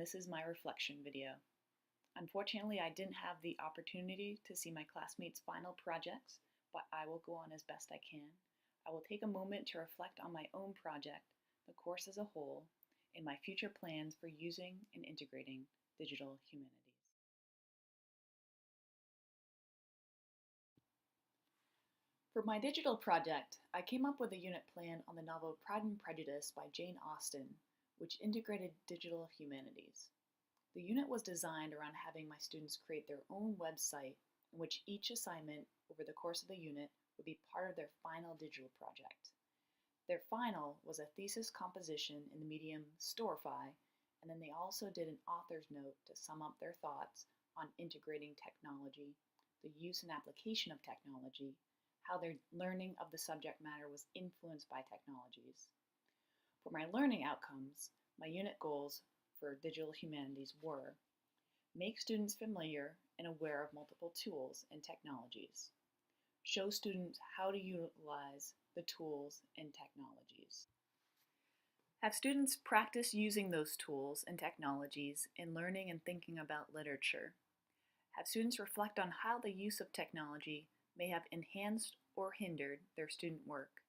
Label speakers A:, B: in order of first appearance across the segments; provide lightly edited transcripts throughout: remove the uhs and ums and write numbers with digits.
A: this is my reflection video. Unfortunately, I didn't have the opportunity to see my classmates' final projects, but I will go on as best I can. I will take a moment to reflect on my own project, the course as a whole, and my future plans for using and integrating digital humanities. For my digital project, I came up with a unit plan on the novel Pride and Prejudice by Jane Austen, which integrated digital humanities. The unit was designed around having my students create their own website in which each assignment over the course of the unit would be part of their final digital project. Their final was a thesis composition in the medium Storify, and then they also did an author's note to sum up their thoughts on integrating technology, the use and application of technology, how their learning of the subject matter was influenced by technologies. For my learning outcomes, my unit goals for digital humanities were: make students familiar and aware of multiple tools and technologies, show students how to utilize the tools and technologies, have students practice using those tools and technologies in learning and thinking about literature, have students reflect on how the use of technology may have enhanced or hindered their student work,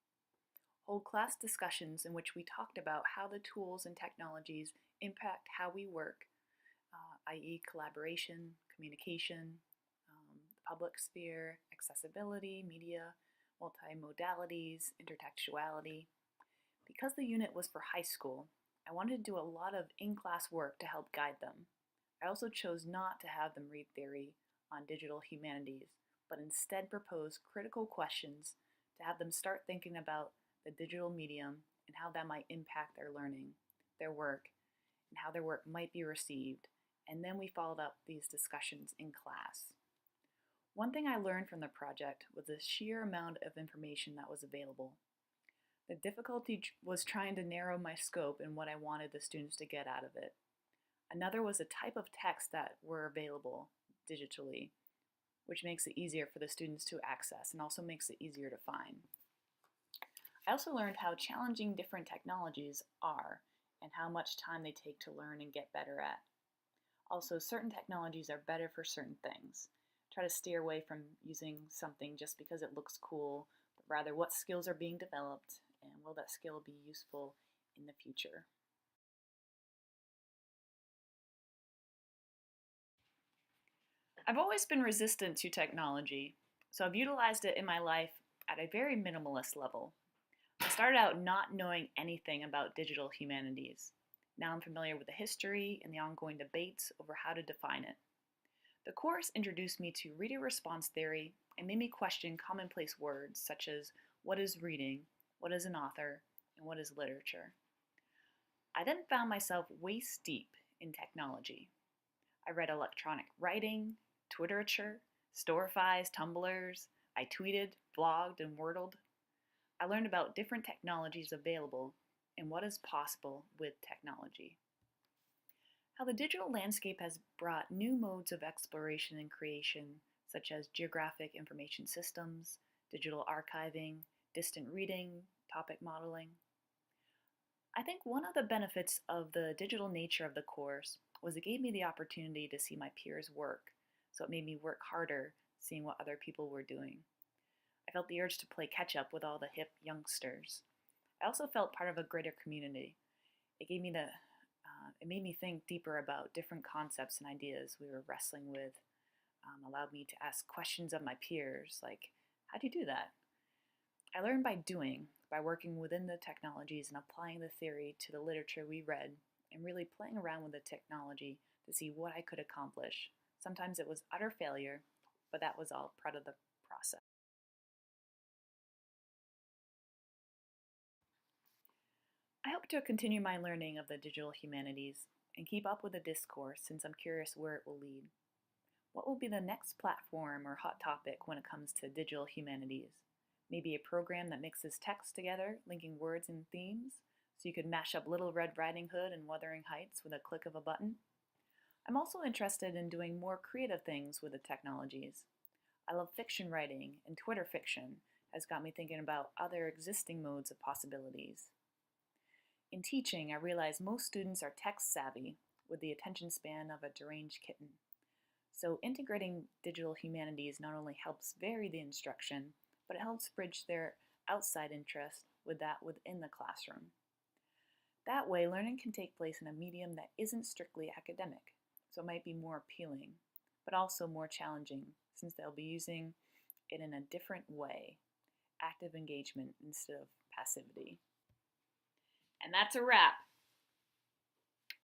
A: hold class discussions in which we talked about how the tools and technologies impact how we work, i.e. collaboration, communication, the public sphere, accessibility, media, multimodalities, intertextuality. Because the unit was for high school, I wanted to do a lot of in-class work to help guide them. I also chose not to have them read theory on digital humanities, but instead propose critical questions to have them start thinking about the digital medium and how that might impact their learning, their work, and how their work might be received, and then we followed up these discussions in class. One thing I learned from the project was the sheer amount of information that was available. The difficulty was trying to narrow my scope and what I wanted the students to get out of it. Another was the type of text that were available digitally, which makes it easier for the students to access and also makes it easier to find. I also learned how challenging different technologies are and how much time they take to learn and get better at. Also, certain technologies are better for certain things. Try to steer away from using something just because it looks cool, but rather what skills are being developed and will that skill be useful in the future. I've always been resistant to technology, so I've utilized it in my life at a very minimalist level. I started out not knowing anything about digital humanities. Now I'm familiar with the history and the ongoing debates over how to define it. The course introduced me to reader response theory and made me question commonplace words such as what is reading, what is an author, and what is literature. I then found myself waist deep in technology. I read electronic writing, Twiterature, Storifys, Tumblrs. I tweeted, blogged, and wordled. I learned about different technologies available and what is possible with technology. How the digital landscape has brought new modes of exploration and creation, such as geographic information systems, digital archiving, distant reading, topic modeling. I think one of the benefits of the digital nature of the course was it gave me the opportunity to see my peers work, so it made me work harder seeing what other people were doing. I felt the urge to play catch up with all the hip youngsters. I also felt part of a greater community. It made me think deeper about different concepts and ideas we were wrestling with. Allowed me to ask questions of my peers, like, how do you do that? I learned by doing, by working within the technologies and applying the theory to the literature we read, and really playing around with the technology to see what I could accomplish. Sometimes it was utter failure, but that was all part of the process. I hope to continue my learning of the digital humanities and keep up with the discourse since I'm curious where it will lead. What will be the next platform or hot topic when it comes to digital humanities? Maybe a program that mixes text together, linking words and themes, so you could mash up Little Red Riding Hood and Wuthering Heights with a click of a button? I'm also interested in doing more creative things with the technologies. I love fiction writing, and Twitter fiction has got me thinking about other existing modes of possibilities. In teaching, I realize most students are tech savvy, with the attention span of a deranged kitten. So integrating digital humanities not only helps vary the instruction, but it helps bridge their outside interest with that within the classroom. That way, learning can take place in a medium that isn't strictly academic, so it might be more appealing, but also more challenging since they'll be using it in a different way, active engagement instead of passivity. And that's a wrap.